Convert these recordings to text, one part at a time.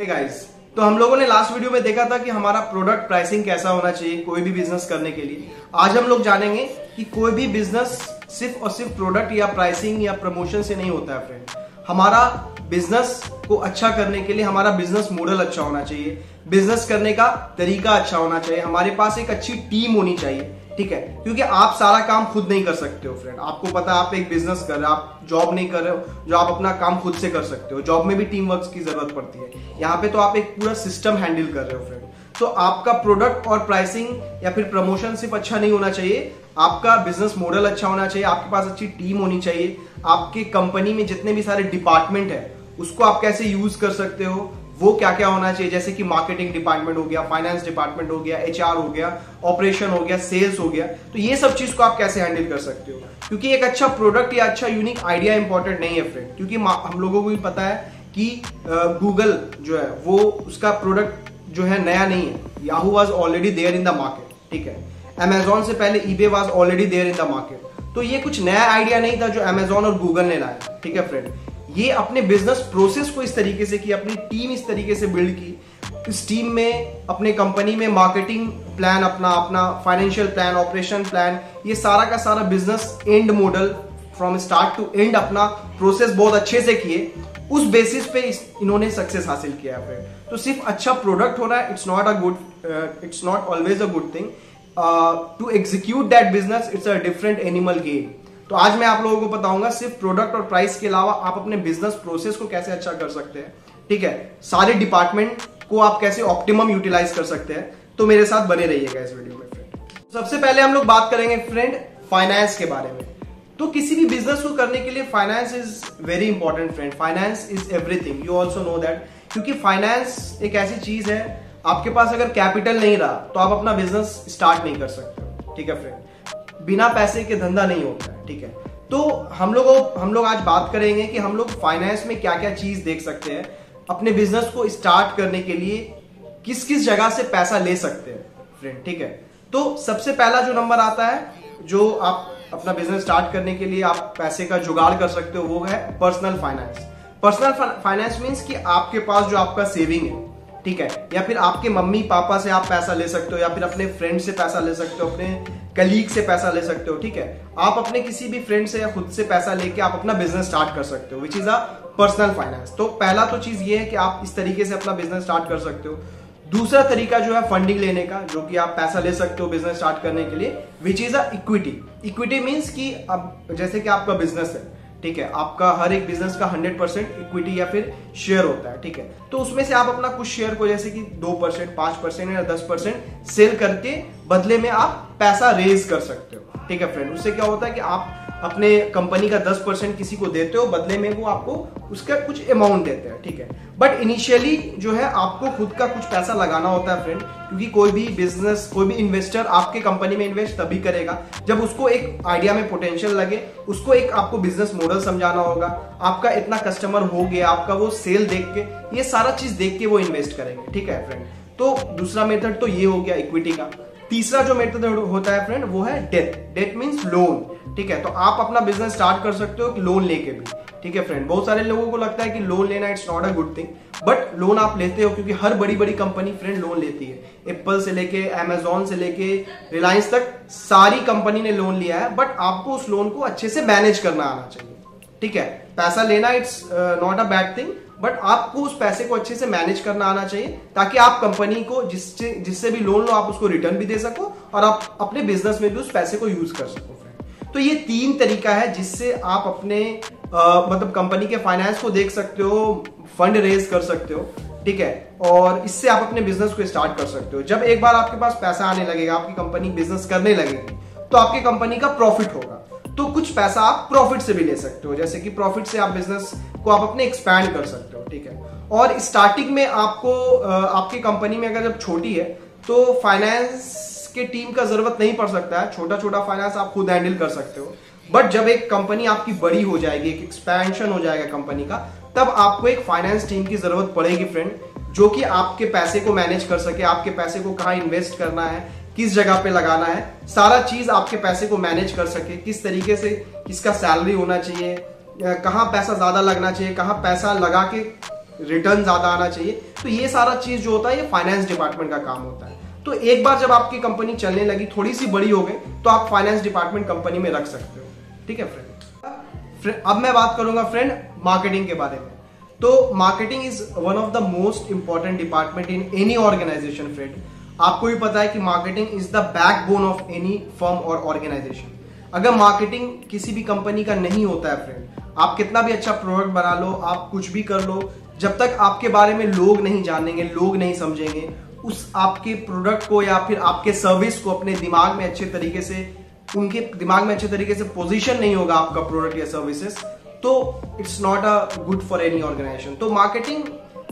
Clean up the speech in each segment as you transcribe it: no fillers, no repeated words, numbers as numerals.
Guys, तो हम लोगों ने लास्ट वीडियो में देखा था कि हमारा प्रोडक्ट प्राइसिंग कैसा होना चाहिए कोई भी बिजनेस करने के लिए। आज हम लोग जानेंगे कि कोई भी बिजनेस सिर्फ और सिर्फ प्रोडक्ट या प्राइसिंग या प्रमोशन से नहीं होता है फ्रेंड। हमारा बिजनेस को अच्छा करने के लिए हमारा बिजनेस मॉडल अच्छा होना चाहिए, बिजनेस करने का तरीका अच्छा होना चाहिए, हमारे पास एक अच्छी टीम होनी चाहिए, ठीक है। क्योंकि आप सारा काम खुद नहीं कर सकते हो फ्रेंड। आपको पता है आप एक बिजनेस कर रहे हो, आप जॉब नहीं कर रहे हो जो आप अपना काम खुद से कर सकते हो। जॉब में भी टीम वर्क की जरूरत पड़ती है, यहाँ पे तो आप एक पूरा सिस्टम हैंडल कर रहे हो फ्रेंड। तो आपका प्रोडक्ट और प्राइसिंग या फिर प्रमोशन सिर्फ अच्छा नहीं होना चाहिए, आपका बिजनेस मॉडल अच्छा होना चाहिए, आपके पास अच्छी टीम होनी चाहिए, आपके कंपनी में जितने भी सारे डिपार्टमेंट है उसको आप कैसे यूज कर सकते हो, वो क्या क्या होना चाहिए, जैसे कि मार्केटिंग डिपार्टमेंट हो गया, फाइनेंस डिपार्टमेंट हो गया, एचआर हो गया, ऑपरेशन हो गया, सेल्स हो गया। तो ये सब चीज को आप कैसे हैंडल कर सकते हो। क्योंकि एक अच्छा प्रोडक्ट या अच्छा यूनिक आइडिया इंपॉर्टेंट नहीं है फ्रेंड। क्योंकि हम लोगों को भी पता है कि गूगल जो है वो उसका प्रोडक्ट जो है नया नहीं है। Yahoo was already there in the market, ठीक है। अमेजॉन से पहले eBay was already there in the market. तो ये कुछ नया आइडिया नहीं था जो अमेजॉन और गूगल ने लाया, ठीक है फ्रेंड। ये अपने बिजनेस प्रोसेस को इस तरीके से की, अपनी टीम इस तरीके से बिल्ड की, इस टीम में अपने कंपनी में मार्केटिंग प्लान, अपना फाइनेंशियल प्लान, ऑपरेशन प्लान, ये सारा का सारा business and model from start to end अपना प्रोसेस बहुत अच्छे से किए। उस बेसिस पे इन्होंने सक्सेस हासिल किया है। तो सिर्फ अच्छा प्रोडक्ट होना it's not always a good thing. To execute that business it's a different animal game. तो आज मैं आप लोगों को बताऊंगा सिर्फ प्रोडक्ट और प्राइस के अलावा आप अपने बिजनेस प्रोसेस को कैसे अच्छा कर सकते हैं, ठीक है। सारे डिपार्टमेंट को आप कैसे ऑप्टिमम यूटिलाइज कर सकते हैं। तो मेरे साथ बने रहिएगा इस वीडियो में फ्रेंड। सबसे पहले हम लोग बात करेंगे फ्रेंड फाइनेंस के बारे में। तो किसी भी बिजनेस को करने के लिए finance is very important friend. Finance is everything, you also know that. क्योंकि फाइनेंस एक ऐसी चीज है, आपके पास अगर कैपिटल नहीं रहा तो आप अपना बिजनेस स्टार्ट नहीं कर सकते, ठीक है फ्रेंड। बिना पैसे के धंधा नहीं होता है, ठीक है। तो हम लोग आज बात करेंगे कि हम लोग फाइनेंस में क्या क्या चीज देख सकते हैं, अपने बिजनेस को स्टार्ट करने के लिए किस किस जगह से पैसा ले सकते हैं फ्रेंड, ठीक है। तो सबसे पहला जो नंबर आता है, जो आप अपना बिजनेस स्टार्ट करने के लिए आप पैसे का जुगाड़ कर सकते हो, वो है personal finance. Personal finance means कि आपके पास जो आपका सेविंग है, ठीक है, या फिर आपके मम्मी पापा से आप पैसा ले सकते हो, या फिर अपने फ्रेंड से पैसा ले सकते हो, अपने कलीग से पैसा ले सकते हो, ठीक है। आप अपने किसी भी फ्रेंड से या खुद से पैसा लेके आप अपना बिजनेस स्टार्ट कर सकते हो, which is a personal finance. तो पहला तो चीज ये है कि आप इस तरीके से अपना बिजनेस स्टार्ट कर सकते हो। दूसरा तरीका जो है फंडिंग लेने का, जो कि आप पैसा ले सकते हो बिजनेस स्टार्ट करने के लिए, which is a equity. Equity means कि अब जैसे कि आपका बिजनेस है, ठीक है, आपका हर एक बिजनेस का 100% इक्विटी या फिर शेयर होता है, ठीक है। तो उसमें से आप अपना कुछ शेयर को जैसे कि 2%, 5% या 10% सेल करके बदले में आप पैसा रेज कर सकते हो, ठीक है फ्रेंड। उससे क्या होता है कि आप अपने कंपनी का 10% किसी को देते हो, बदले में वो आपको उसका कुछ अमाउंट देते हैं, ठीक है। बट इनिशियली जो है आपको खुद का कुछ पैसा लगाना होता है फ्रेंड। क्योंकि कोई भी बिजनेस, कोई भी इन्वेस्टर आपके कंपनी में इन्वेस्ट तभी करेगा जब उसको एक आइडिया में पोटेंशियल लगे, उसको एक आपको बिजनेस मॉडल समझाना होगा, आपका इतना कस्टमर हो गया, आपका वो सेल देख के, ये सारा चीज देख के वो इन्वेस्ट करेंगे, ठीक है फ्रेंड। तो दूसरा मेथड तो ये हो गया इक्विटी का। तीसरा जो मेथड होता है फ्रेंड वो है डेट। डेट मीन्स लोन, ठीक है। तो आप अपना बिजनेस स्टार्ट कर सकते हो लोन लेके भी, ठीक है फ्रेंड। बहुत सारे लोगों को लगता है कि लोन लेना it's not a good thing, but loan आप लेते हो क्योंकि हर बड़ी बड़ी कंपनी फ्रेंड लोन लेती है। एप्पल से लेके अमेजॉन से लेके रिलायंस तक सारी कंपनी ने लोन लिया है। बट आपको उस लोन को अच्छे से मैनेज करना आना चाहिए, ठीक है। पैसा लेना it's not a bad thing, but आपको उस पैसे को अच्छे से मैनेज करना आना चाहिए, ताकि आप कंपनी को जिससे भी लोन लो आप उसको रिटर्न भी दे सको और आप अपने बिजनेस में भी उस पैसे को यूज कर सको फ्रेंड। तो ये 3 तरीका है जिससे आप अपने मतलब कंपनी के फाइनेंस को देख सकते हो, फंड रेज कर सकते हो, ठीक है। और इससे आप अपने बिजनेस को स्टार्ट कर सकते हो। जब एक बार आपके पास पैसा आने लगेगा, आपकी कंपनी बिजनेस करने लगेगी, तो आपकी कंपनी का प्रॉफिट होगा। तो कुछ पैसा आप प्रॉफिट से भी ले सकते हो, जैसे कि प्रॉफिट से आप बिजनेस को आप अपने एक्सपैंड कर सकते हो, ठीक है। और स्टार्टिंग में आपको आपकी कंपनी में अगर जब छोटी है तो फाइनेंस के टीम का जरूरत नहीं पड़ सकता है, छोटा छोटा फाइनेंस आप खुद हैंडल कर सकते हो। बट जब एक कंपनी आपकी बड़ी हो जाएगी, एक एक्सपेंशन हो जाएगा कंपनी का, तब आपको एक फाइनेंस टीम की जरूरत पड़ेगी फ्रेंड, जो कि आपके पैसे को मैनेज कर सके, आपके पैसे को कहाँ इन्वेस्ट करना है, किस जगह पे लगाना है, सारा चीज आपके पैसे को मैनेज कर सके, किस तरीके से किसका सैलरी होना चाहिए, कहाँ पैसा ज्यादा लगना चाहिए, कहाँ पैसा लगा के रिटर्न ज्यादा आना चाहिए। तो ये सारा चीज जो होता है ये फाइनेंस डिपार्टमेंट का काम होता है। तो एक बार जब आपकी कंपनी चलने लगी, थोड़ी सी बड़ी हो गई, तो आप फाइनेंस डिपार्टमेंट कंपनी में रख सकते हो। ठीक है फ्रेंड। अब मैं बात करूंगा फ्रेंड मार्केटिंग के बारे में। तो marketing is one of the most important department in any organization friend. आपको भी पता है कि marketing is the backbone of any firm और ऑर्गेनाइजेशन। अगर मार्केटिंग किसी भी कंपनी का नहीं होता है फ्रेंड, आप कितना भी अच्छा प्रोडक्ट बना लो, आप कुछ भी कर लो, जब तक आपके बारे में लोग नहीं जानेंगे, लोग नहीं समझेंगे, उस आपके प्रोडक्ट को या फिर आपके सर्विस को अपने दिमाग में अच्छे तरीके से, उनके दिमाग में अच्छे तरीके से पोजीशन नहीं होगा आपका प्रोडक्ट या सर्विसेज, तो it's not a good for any organization. तो मार्केटिंग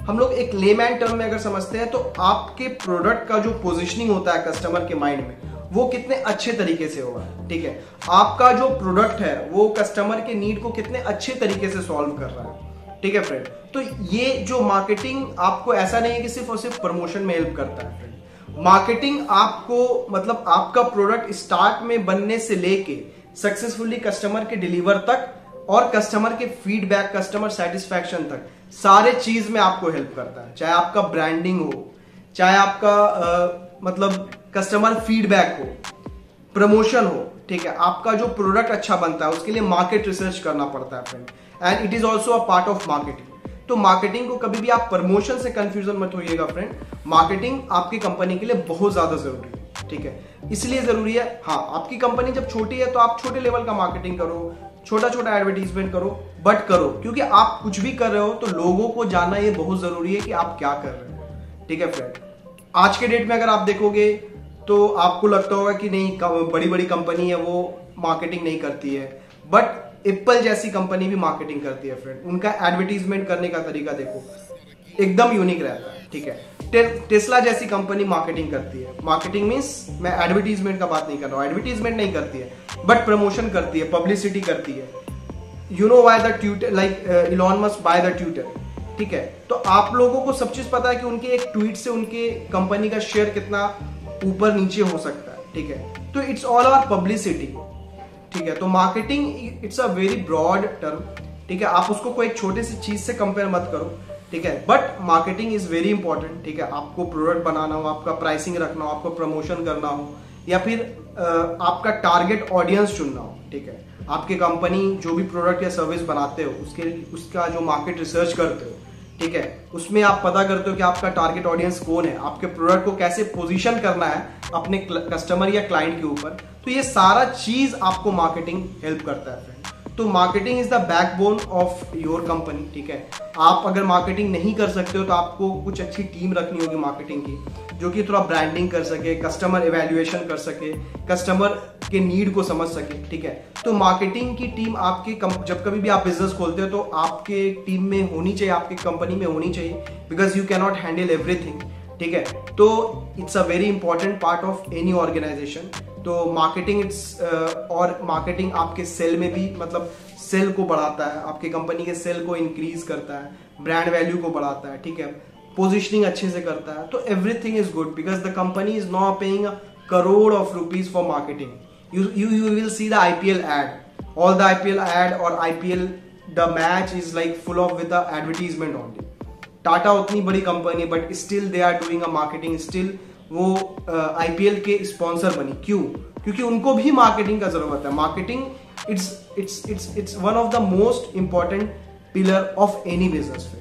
हम लोग एक लेमैन टर्म में अगर समझते हैं, तो आपके प्रोडक्ट का जो पोजीशनिंग होता है कस्टमर के माइंड में, वो कितने अच्छे तरीके से होगा। ठीक है, आपका जो प्रोडक्ट है वो कस्टमर के नीड को कितने अच्छे तरीके से सॉल्व कर रहा है। ठीक है फ्रेंड। तो ये जो मार्केटिंग आपको ऐसा नहीं है कि सिर्फ और सिर्फ प्रमोशन में हेल्प करता है फ्रेंड। मार्केटिंग आपको मतलब आपका प्रोडक्ट स्टार्ट में बनने से लेके सक्सेसफुली कस्टमर के डिलीवर तक और कस्टमर के फीडबैक, कस्टमर सेटिस्फैक्शन तक, सारे चीज में आपको हेल्प करता है। चाहे आपका ब्रांडिंग हो, चाहे आपका मतलब कस्टमर फीडबैक हो, प्रमोशन हो। ठीक है, आपका जो प्रोडक्ट अच्छा बनता है उसके लिए मार्केट रिसर्च करना पड़ता है friend, and it is also a part of marketing. तो मार्केटिंग को कभी भी आप प्रमोशन से कंफ्यूजन मत होइएगा फ्रेंड। मार्केटिंग आपकी कंपनी के लिए बहुत ज्यादा जरूरी है। ठीक है, इसलिए जरूरी है। हाँ, आपकी कंपनी जब छोटी है तो आप छोटे लेवल का मार्केटिंग करो, छोटा छोटा एडवर्टीजमेंट करो, बट करो, क्योंकि आप कुछ भी कर रहे हो तो लोगों को जानना ये बहुत जरूरी है कि आप क्या कर रहे हो। ठीक है फ्रेंड। आज के डेट में अगर आप देखोगे तो आपको लगता होगा कि नहीं, बड़ी बड़ी कंपनी है वो मार्केटिंग नहीं करती है, बट एप्पल जैसी कंपनी भी मार्केटिंग करती है फ्रेंड। उनका एडवर्टीजमेंट करने का तरीका देखो, एकदम यूनिक रहता है। ठीक है, टेस्ला जैसी कंपनी मार्केटिंग करती है। मार्केटिंग मींस मैं एडवर्टीजमेंट का बात नहीं कर रहा हूं, एडवर्टीजमेंट नहीं करती है, बट प्रमोशन करती है, पब्लिसिटी करती है। You know why the Twitter, like Elon Musk by the Twitter. ठीक है, तो आप लोगों को सब चीज पता है कि उनके एक ट्वीट से उनके कंपनी का शेयर कितना ऊपर नीचे हो सकता है। ठीक है, तो इट्स ऑल अबाउट पब्लिसिटी। ठीक है, तो marketing it's a very broad term. ठीक है, आप उसको कोई एक छोटे सी चीज से कंपेयर मत करो। ठीक है, but marketing is very important. ठीक है, आपको प्रोडक्ट बनाना हो, आपका प्राइसिंग रखना हो, आपको प्रमोशन करना हो, या फिर आपका टारगेट ऑडियंस चुनना हो। ठीक है, आपकी कंपनी जो भी प्रोडक्ट या सर्विस बनाते हो उसका जो मार्केट रिसर्च करते हो, ठीक है, उसमें आप पता करते हो कि आपका टारगेट ऑडियंस कौन है, आपके प्रोडक्ट को कैसे पोजीशन करना है अपने कस्टमर या क्लाइंट के ऊपर। तो ये सारा चीज आपको मार्केटिंग हेल्प करता है फ्रेंड। तो marketing is the backbone of your company. ठीक है, आप अगर मार्केटिंग नहीं कर सकते हो तो आपको कुछ अच्छी टीम रखनी होगी मार्केटिंग की, जो कि थोड़ा ब्रांडिंग कर सके, कस्टमर इवैल्यूएशन कर सके, कस्टमर के नीड को समझ सके। ठीक है, तो मार्केटिंग की टीम आपके जब कभी भी आप बिजनेस खोलते हो तो आपके टीम में होनी चाहिए, आपकी कंपनी में होनी चाहिए, because you can not handle everything. ठीक है, तो it's a very important part of any organization. तो मार्केटिंग और मार्केटिंग आपके सेल में भी मतलब सेल को बढ़ाता है, आपके कंपनी के सेल को इंक्रीज करता है, ब्रांड वैल्यू को बढ़ाता है। ठीक है, पोजिशनिंग अच्छे से करता है। तो everything is good because the company is not paying crore of rupees for marketing. You will see the IPL ad, all the IPL ad or IPL the match is like full of with the advertisement only. Tata उतनी बड़ी company but still they are doing a marketing, still वो IPL के sponsor बनी। क्यों? क्योंकि उनको भी marketing का जरूरत है। Marketing it's one of the most important pillar of any business.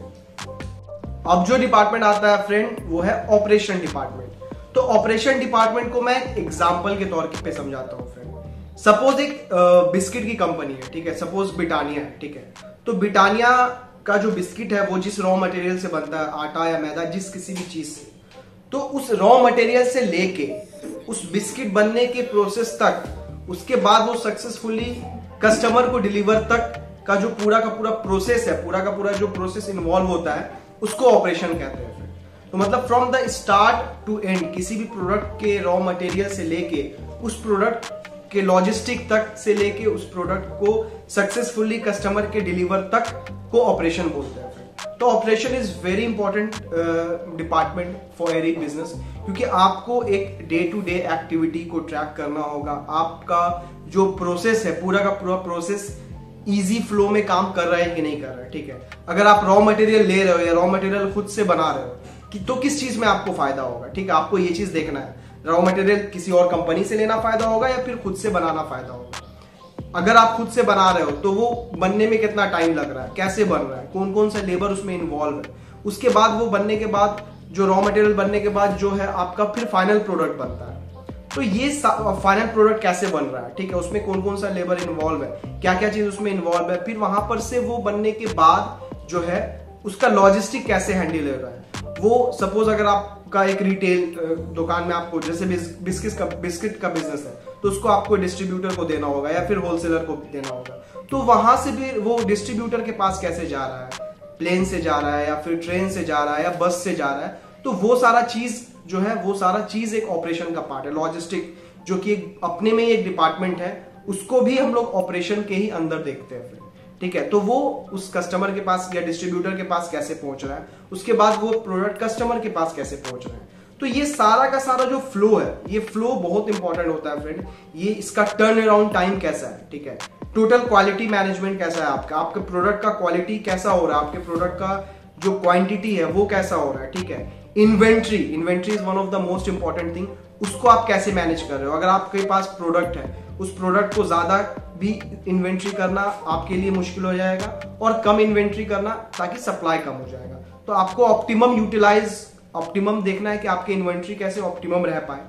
अब जो डिपार्टमेंट आता है फ्रेंड वो है ऑपरेशन डिपार्टमेंट। तो ऑपरेशन डिपार्टमेंट को मैं एग्जांपल के तौर पे समझाता हूँ फ्रेंड। सपोज एक बिस्किट की कंपनी है, ठीक है, सपोज ब्रिटानिया है। ठीक है, तो ब्रिटानिया का जो बिस्किट है वो जिस रॉ मटेरियल से बनता है, आटा या मैदा, जिस किसी भी चीज से, तो उस रॉ मटेरियल से लेके उस बिस्किट बनने के प्रोसेस तक, उसके बाद वो सक्सेसफुली कस्टमर को डिलीवर तक का जो पूरा का पूरा प्रोसेस है, पूरा का पूरा जो प्रोसेस इन्वॉल्व होता है, उसको ऑपरेशन कहते हैं। तो मतलब from the start to end किसी भी प्रोडक्ट के रॉ मटेरियल से लेके उस प्रोडक्ट के लॉजिस्टिक तक से लेके उस प्रोडक्ट को सक्सेसफुली कस्टमर के डिलीवर तक को ऑपरेशन बोलते हैं। तो operation is very important department for any business, क्योंकि आपको एक डे टू डे एक्टिविटी को ट्रैक करना होगा। आपका जो प्रोसेस है, पूरा का पूरा प्रोसेस इजी फ्लो में काम कर रहा है कि नहीं कर रहा है, ठीक है। अगर आप रॉ मटेरियल ले रहे हो या रॉ मटेरियल खुद से बना रहे हो तो किस चीज में आपको फायदा होगा, ठीक है। आपको ये चीज देखना है, रॉ मटेरियल किसी और कंपनी से लेना फायदा होगा या फिर खुद से बनाना फायदा होगा। अगर आप खुद से बना रहे हो तो वो बनने में कितना टाइम लग रहा है, कैसे बन रहा है, कौन कौन सा लेबर उसमें इन्वॉल्व है, उसके बाद वो बनने के बाद जो रॉ मटेरियल बनने के बाद जो है आपका फिर फाइनल प्रोडक्ट बनता है। तो ये फाइनल प्रोडक्ट कैसे बन रहा है, ठीक है, उसमें कौन कौन सा लेबर इन्वॉल्व है, क्या क्या चीज उसमें इन्वॉल्व है, फिर वहां पर से वो बनने के बाद जो है उसका लॉजिस्टिक कैसे हैंडल हो रहा है। वो सपोज अगर आपका एक रिटेल दुकान में आपको जैसे बिस्किट का बिजनेस है तो उसको आपको डिस्ट्रीब्यूटर को देना होगा या फिर होलसेलर को देना होगा, तो वहां से भी वो डिस्ट्रीब्यूटर के पास कैसे जा रहा है, प्लेन से जा रहा है या फिर ट्रेन से जा रहा है या बस से जा रहा है, तो वो सारा चीज जो है वो सारा चीज एक ऑपरेशन का पार्ट है। लॉजिस्टिक जो कि अपने में ही एक डिपार्टमेंट है, उसको भी हम लोग ऑपरेशन के ही अंदर देखते हैं, ठीक है। तो वो उस कस्टमर के पास या डिस्ट्रीब्यूटर के पास कैसे पहुंच रहा है, उसके बाद वो प्रोडक्ट कस्टमर के पास कैसे पहुंच रहा है, तो ये सारा का सारा जो फ्लो है, ये फ्लो बहुत इंपॉर्टेंट होता है फ्रेंड। ये इसका टर्न अराउंड टाइम कैसा है, ठीक है, टोटल क्वालिटी मैनेजमेंट कैसा है आपका, आपके प्रोडक्ट का क्वालिटी कैसा हो रहा है, आपके प्रोडक्ट का जो क्वांटिटी है वो कैसा हो रहा है, ठीक है। Inventory is one of the most important thing, उसको आप कैसे मैनेज कर रहे हो। अगर आपके पास प्रोडक्ट है, उस प्रोडक्ट को ज्यादा भी इन्वेंट्री करना आपके लिए मुश्किल हो जाएगा और कम इन्वेंट्री करना ताकि सप्लाई कम हो जाएगा। तो आपको ऑप्टिमम देखना है कि आपके इन्वेंट्री कैसे ऑप्टिमम रह पाए,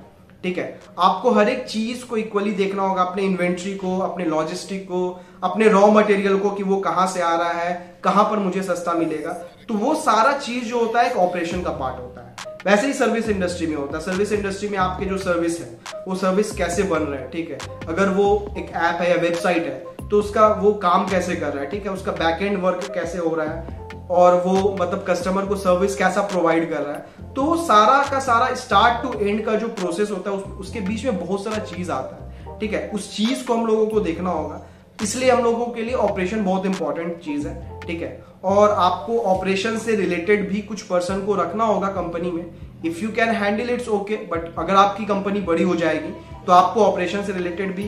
ठीक है। आपको हर एक चीज को इक्वली देखना होगा, अपने इन्वेंट्री को, अपने लॉजिस्टिक को, अपने रॉ मटेरियल को कि वो कहां से आ रहा है, कहां पर मुझे सस्ता मिलेगा। तो वो सारा चीज जो होता है एक ऑपरेशन का पार्ट होता है। वैसे ही सर्विस इंडस्ट्री में होता है। सर्विस इंडस्ट्री में आपके जो सर्विस है वो सर्विस कैसे बन रहे हैं, ठीक है। अगर वो एक ऐप है या वेबसाइट है तो उसका वो काम कैसे कर रहा है, ठीक है, उसका बैकएंड वर्क कैसे हो रहा है और वो मतलब कस्टमर को सर्विस कैसा प्रोवाइड कर रहा है। तो सारा का सारा स्टार्ट टू एंड का जो प्रोसेस होता है उसके बीच में बहुत सारा चीज आता है, ठीक है। उस चीज को हम लोगों को देखना होगा, इसलिए हम लोगों के लिए ऑपरेशन बहुत इंपॉर्टेंट चीज है, ठीक है। और आपको ऑपरेशन से रिलेटेड भी कुछ पर्सन को रखना होगा कंपनी में। If you can handle it's okay, but अगर आपकी कंपनी बड़ी हो जाएगी तो आपको ऑपरेशन से रिलेटेड भी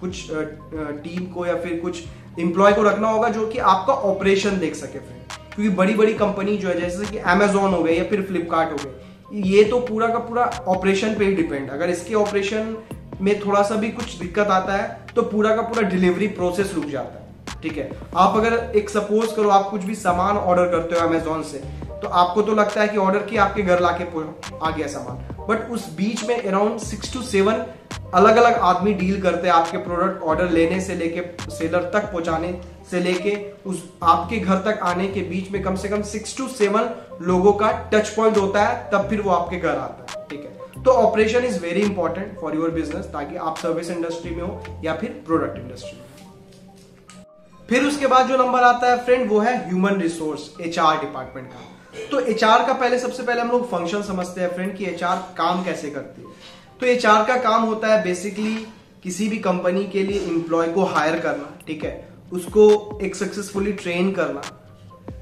कुछ टीम को या फिर कुछ एम्प्लॉय को रखना होगा जो कि आपका ऑपरेशन देख सके फ्रेंड। क्योंकि बड़ी बड़ी कंपनी जो है जैसे कि अमेजोन हो गई या फिर फ्लिपकार्ट हो गई, ये तो पूरा का पूरा ऑपरेशन पे ही डिपेंड। अगर इसके ऑपरेशन में थोड़ा सा भी कुछ दिक्कत आता है तो पूरा का पूरा डिलीवरी प्रोसेस रुक जाता है, ठीक है। आप अगर एक सपोज करो आप कुछ भी सामान ऑर्डर करते हो अमेजोन से, तो आपको तो लगता है कि ऑर्डर किया, आपके घर लाके आ गया सामान, बट उस बीच में अराउंड 6 to 7 अलग अलग आदमी डील करते हैं आपके प्रोडक्ट ऑर्डर लेने से लेके सेलर तक पहुंचाने से लेके उस आपके घर तक आने के बीच में कम से कम 6 to 7 लोगों का टच पॉइंट होता है, तब फिर वो आपके घर आता है, ठीक है। तो operation is very important for your business, ताकि आप सर्विस इंडस्ट्री में हो या फिर प्रोडक्ट इंडस्ट्री में। फिर उसके बाद जो नंबर आता है फ्रेंड वो है ह्यूमन रिसोर्स, एचआर डिपार्टमेंट का। तो एचआर का सबसे पहले हम लोग फंक्शन समझते हैं फ्रेंड कि एचआर काम कैसे करती है। तो एचआर का काम होता है बेसिकली किसी भी कंपनी के लिए एम्प्लॉय को हायर करना, ठीक है, उसको एक सक्सेसफुली ट्रेन करना।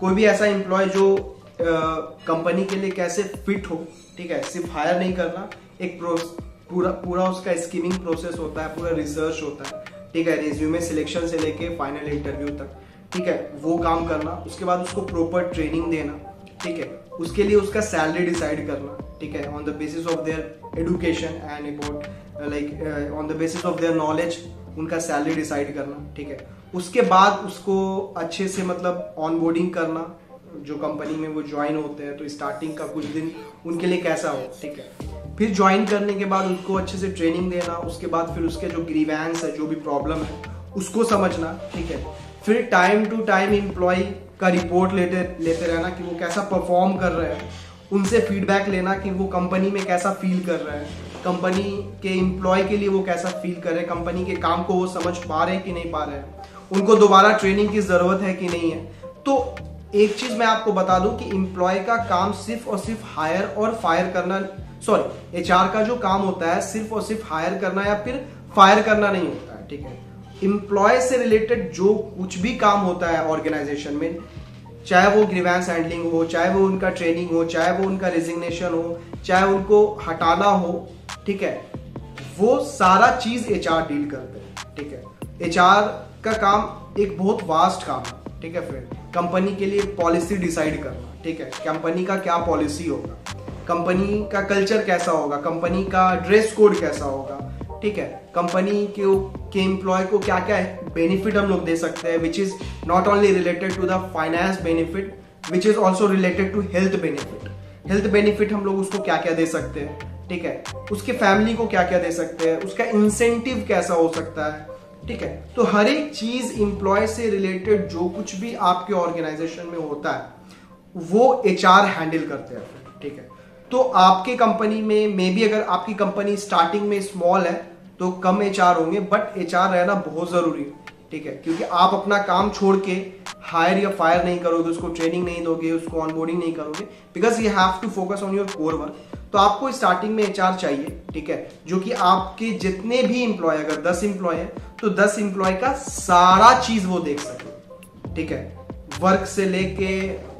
कोई भी ऐसा एम्प्लॉय जो कंपनी के लिए कैसे फिट हो, ठीक है, सिर्फ हायर नहीं करना, एक पूरा उसका स्कीमिंग प्रोसेस होता है, पूरा रिसर्च होता है, ठीक है, रिज्यूमे सिलेक्शन से लेके फाइनल इंटरव्यू तक, ठीक है, वो काम करना। उसके बाद उसको प्रॉपर ट्रेनिंग देना, ठीक है, उसके लिए उसका सैलरी डिसाइड करना, ठीक है, on the basis of their education and about like on the basis of their knowledge उनका सैलरी डिसाइड करना, ठीक है। उसके बाद उसको अच्छे से मतलब ऑनबोर्डिंग करना, जो कंपनी में वो ज्वाइन होते हैं तो स्टार्टिंग का कुछ दिन उनके लिए कैसा हो, ठीक है। फिर ज्वाइन करने के बाद उनको अच्छे से ट्रेनिंग देना, उसके बाद फिर उसके जो ग्रीवेंस है, जो भी प्रॉब्लम है उसको समझना, ठीक है। फिर टाइम टू टाइम एम्प्लॉय का रिपोर्ट लेते रहना कि वो कैसा परफॉर्म कर रहे हैं, उनसे फीडबैक लेना कि वो कंपनी में कैसा फील कर रहे हैं, कंपनी के एम्प्लॉय के लिए वो कैसा फील कर रहे हैं, कंपनी के काम को वो समझ पा रहे हैं कि नहीं पा रहे हैं, उनको दोबारा ट्रेनिंग की जरूरत है कि नहीं है। तो एक चीज मैं आपको बता दूं कि एम्प्लॉय का काम सिर्फ और सिर्फ हायर और फायर करना, सॉरी, एचआर का जो काम होता है सिर्फ और सिर्फ हायर करना या फिर फायर करना नहीं होता है, ठीक है। एम्प्लॉय से रिलेटेड जो कुछ भी काम होता है ऑर्गेनाइजेशन में, चाहे वो ग्रीवेंस हैंडलिंग हो, चाहे वो उनका ट्रेनिंग हो, चाहे वो उनका रेजिग्नेशन हो, चाहे उनको हटाना हो, ठीक है, वो सारा चीज एचआर डील करते हैं, ठीक है। एचआर का काम एक बहुत वास्ट काम है, ठीक है फ्रेंड। कंपनी के लिए पॉलिसी डिसाइड करना, ठीक है, कंपनी का क्या पॉलिसी होगा, कंपनी का कल्चर कैसा होगा, कंपनी का ड्रेस कोड कैसा होगा, ठीक है, कंपनी के एम्प्लॉय को क्या क्या बेनिफिट हम लोग दे सकते हैं, which is not only related to the finance benefit, which is also related to health benefit. Health benefit हम लोग उसको क्या क्या दे सकते हैं, ठीक है, उसके फैमिली को क्या क्या दे सकते हैं, उसका इंसेंटिव कैसा हो सकता है, ठीक है। तो हर एक चीज एम्प्लॉय से रिलेटेड जो कुछ भी आपके ऑर्गेनाइजेशन में होता है वो एचआर हैंडल करते हैं, ठीक है। तो आपके कंपनी में मे बी अगर आपकी कंपनी स्टार्टिंग में स्मॉल है तो कम एचआर होंगे, बट एचआर रहना बहुत जरूरी है, ठीक है, क्योंकि आप अपना काम छोड़ के हायर या फायर नहीं करोगे, उसको ट्रेनिंग नहीं दोगे, उसको ऑनबोर्डिंग नहीं करोगे, because you have to focus on your core work. तो आपको स्टार्टिंग में एचआर चाहिए, ठीक है, जो कि आपके जितने भी एम्प्लॉय, अगर 10 एम्प्लॉय है तो 10 एम्प्लॉय का सारा चीज वो देख सके, ठीक है, वर्क से लेके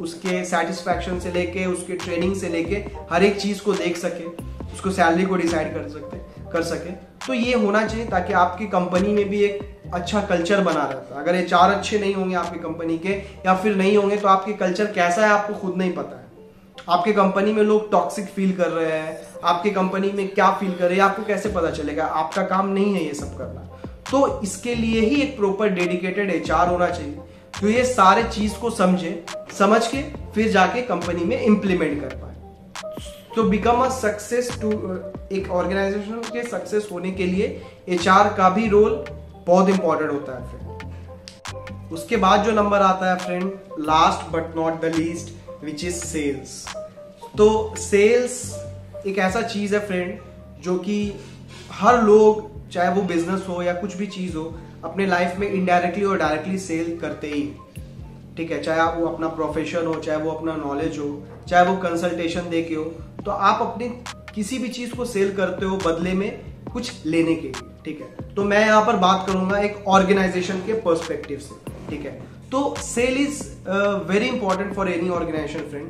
उसके सेटिस्फैक्शन से लेके उसके ट्रेनिंग से लेके हर एक चीज को देख सके, उसको सैलरी को डिसाइड कर सके। तो ये होना चाहिए ताकि आपकी कंपनी में भी एक अच्छा कल्चर बना रहता है। अगर एचआर अच्छे नहीं होंगे आपकी कंपनी के या फिर नहीं होंगे तो आपके कल्चर कैसा है आपको खुद नहीं पता है। आपके कंपनी में लोग टॉक्सिक फील कर रहे हैं, आपके कंपनी में क्या फील कर रहे हैं आपको कैसे पता चलेगा? आपका काम नहीं है ये सब करना। तो इसके लिए ही एक प्रॉपर डेडिकेटेड एचआर होना चाहिए जो ये सारे चीज को समझ के फिर जाके कंपनी में इंप्लीमेंट कर पाए। तो बिकम अ सक्सेस टू एक ऑर्गेनाइजेशन के सक्सेस होने के लिए एचआर का भी रोल बहुत इंपॉर्टेंट होता है फ्रेंड। उसके बाद जो नंबर आता है friend, last but not the least, which is sales. तो सेल्स एक ऐसा चीज है फ्रेंड जो कि हर लोग, चाहे वो बिजनेस हो या कुछ भी चीज हो, अपने लाइफ में इनडायरेक्टली और डायरेक्टली सेल करते ही, ठीक है, चाहे वो अपना प्रोफेशन हो, चाहे वो अपना नॉलेज हो, चाहे वो कंसल्टेशन दे के हो, तो आप अपने किसी भी चीज को सेल करते हो बदले में कुछ लेने के लिए, ठीक है। तो मैं यहाँ पर बात करूंगा एक ऑर्गेनाइजेशन के पर्सपेक्टिव से, ठीक है। तो sale is very important for any organization friend,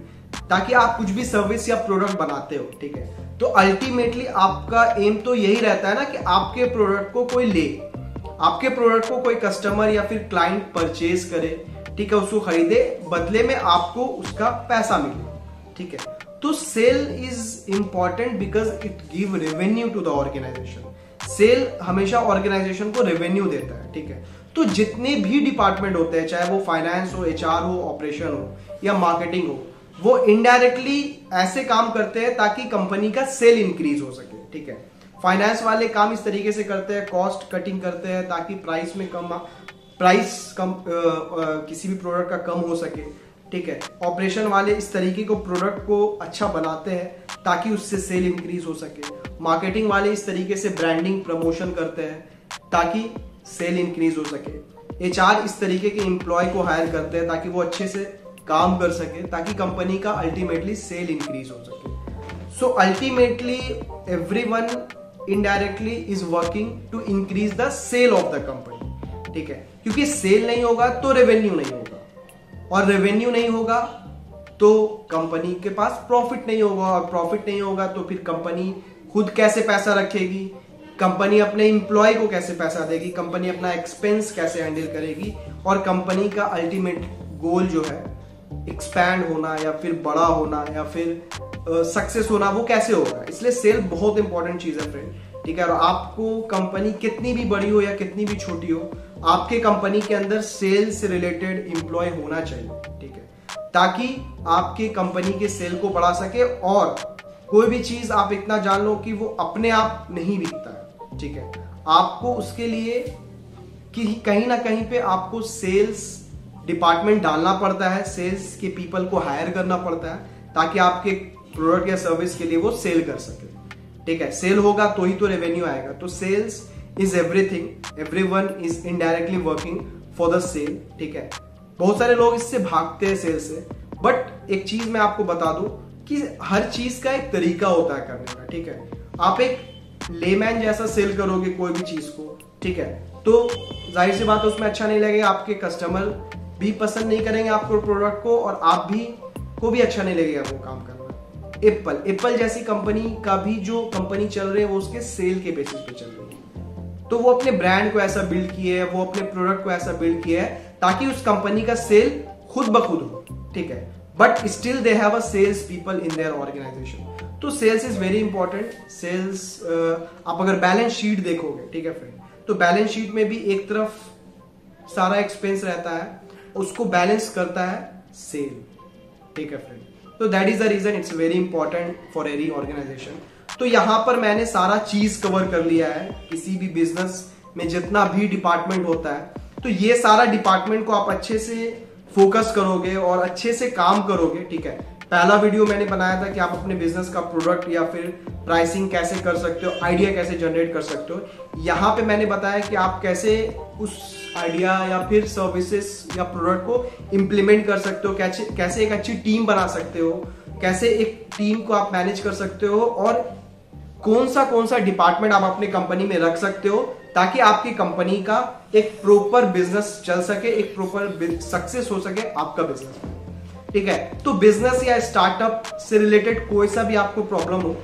ताकि आप कुछ भी सर्विस या प्रोडक्ट बनाते हो, ठीक है, तो अल्टीमेटली आपका एम तो यही रहता है ना कि आपके प्रोडक्ट को कोई ले, आपके प्रोडक्ट को कोई कस्टमर या फिर क्लाइंट परचेज करे, ठीक है, उसको खरीदे, बदले में आपको उसका पैसा मिले, ठीक है। तो sale is important because it give revenue to the organization. Sale हमेशा ऑर्गेनाइजेशन को रेवेन्यू देता है, ठीक है। तो जितने भी डिपार्टमेंट होते हैं, चाहे वो फाइनेंस हो, एचआर हो, ऑपरेशन हो या मार्केटिंग हो, वो इनडायरेक्टली ऐसे काम करते हैं ताकि कंपनी का सेल इंक्रीज हो सके, ठीक है। फाइनेंस वाले काम इस तरीके से करते हैं, कॉस्ट कटिंग करते हैं ताकि प्राइस कम किसी भी प्रोडक्ट का कम हो सके, ठीक है। ऑपरेशन वाले इस तरीके को प्रोडक्ट को अच्छा बनाते हैं ताकि उससे सेल इंक्रीज हो सके। मार्केटिंग वाले इस तरीके से ब्रांडिंग प्रमोशन करते हैं ताकि सेल इंक्रीज हो सके। एचआर इस तरीके के एम्प्लॉय को हायर करते हैं ताकि वो अच्छे से काम कर सके, ताकि कंपनी का अल्टीमेटली सेल इंक्रीज हो सके। So ultimately everyone indirectly is working to increase the sale of the company, ठीक है, क्योंकि सेल नहीं होगा तो रेवेन्यू नहीं होगा, और रेवेन्यू नहीं होगा तो कंपनी के पास प्रॉफिट नहीं होगा, और प्रॉफिट नहीं होगा तो फिर कंपनी खुद कैसे पैसा रखेगी, कंपनी अपने एम्प्लॉय को कैसे पैसा देगी, कंपनी अपना एक्सपेंस कैसे हैंडल करेगी, और कंपनी का अल्टीमेट गोल जो है एक्सपैंड होना या फिर बड़ा होना या फिर सक्सेस होना, वो कैसे होगा। इसलिए सेल बहुत इंपॉर्टेंट चीज है फ्रेंड, ठीक है। और आपको कंपनी कितनी भी बड़ी हो या कितनी भी छोटी हो, आपके कंपनी के अंदर सेल से रिलेटेड एम्प्लॉय होना चाहिए, ठीक है, ताकि आपके कंपनी के सेल को बढ़ा सके। और कोई भी चीज आप इतना जान लो कि वो अपने आप नहीं बिकता है, ठीक है, आपको उसके लिए कि कहीं ना कहीं पे आपको सेल्स डिपार्टमेंट डालना पड़ता है, सेल्स के पीपल को हायर करना पड़ता है ताकि आपके प्रोडक्ट या सर्विस के लिए वो सेल कर सके, ठीक है। सेल होगा तो ही तो रेवेन्यू आएगा। तो sales is everything, everyone is indirectly working for the sale, ठीक है। बहुत सारे लोग इससे भागते हैं सेल से, बट एक चीज मैं आपको बता दूं कि हर चीज का एक तरीका होता है करने का, ठीक है। आप एक लेमैन जैसा सेल करोगे कोई भी चीज को, ठीक है, तो जाहिर सी बात है उसमें अच्छा नहीं लगेगा, आपके कस्टमर भी पसंद नहीं करेंगे आपको प्रोडक्ट को, और आप भी को भी अच्छा नहीं लगेगा वो काम करना। एप्पल जैसी कंपनी का भी जो कंपनी चल रही है वो उसके सेल के बेसिस पे चल रही है, तो वो अपने ब्रांड को ऐसा बिल्ड किए है, वो अपने प्रोडक्ट को ऐसा बिल्ड किया है ताकि उस कंपनी का सेल खुद ब खुद हो, ठीक है। But still they have a sales people in their organisation. तो sales is very important. Sales आप अगर बैलेंस शीट देखोगे, ठीक है फ्रेंड, तो बैलेंस शीट में भी एक तरफ सारा एक्सपेंस रहता है, उसको बैलेंस करता है सेल, ठीक है फ्रेंड। तो that is the reason it's very important for any organization. तो यहां पर मैंने सारा चीज कवर कर लिया है। किसी भी बिजनेस में जितना भी डिपार्टमेंट होता है, तो ये सारा डिपार्टमेंट को आप अच्छे से फोकस करोगे और अच्छे से काम करोगे, ठीक है। पहला वीडियो मैंने बनाया था कि आप अपने बिजनेस का प्रोडक्ट या फिर प्राइसिंग कैसे कर सकते हो, आइडिया कैसे जनरेट कर सकते हो। यहाँ पे मैंने बताया कि आप कैसे उस आइडिया या फिर सर्विसेज या प्रोडक्ट को इम्प्लीमेंट कर सकते हो, कैसे एक अच्छी टीम बना सकते हो, कैसे एक टीम को आप मैनेज कर सकते हो, और कौन सा डिपार्टमेंट आप अपनी कंपनी में रख सकते हो ताकि आपकी कंपनी का एक प्रॉपर बिजनेस चल सके, एक प्रॉपर सक्सेस हो सके आपका बिजनेस, ठीक है। तो बिजनेस या स्टार्टअप से रिलेटेड कोई सा भी आपको प्रॉब्लम हो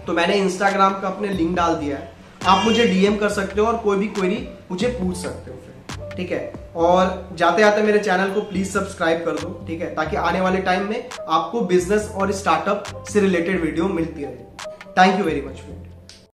तो मैंने इंस्टाग्राम का अपने लिंक डाल दिया है, आप मुझे डीएम कर सकते हो और कोई भी क्वेरी मुझे पूछ सकते हो फिर, ठीक है। और जाते जाते मेरे चैनल को प्लीज सब्सक्राइब कर दो, ठीक है, ताकि आने वाले टाइम में आपको बिजनेस और स्टार्टअप से रिलेटेड वीडियो मिलती रहे। Thank you very much friend.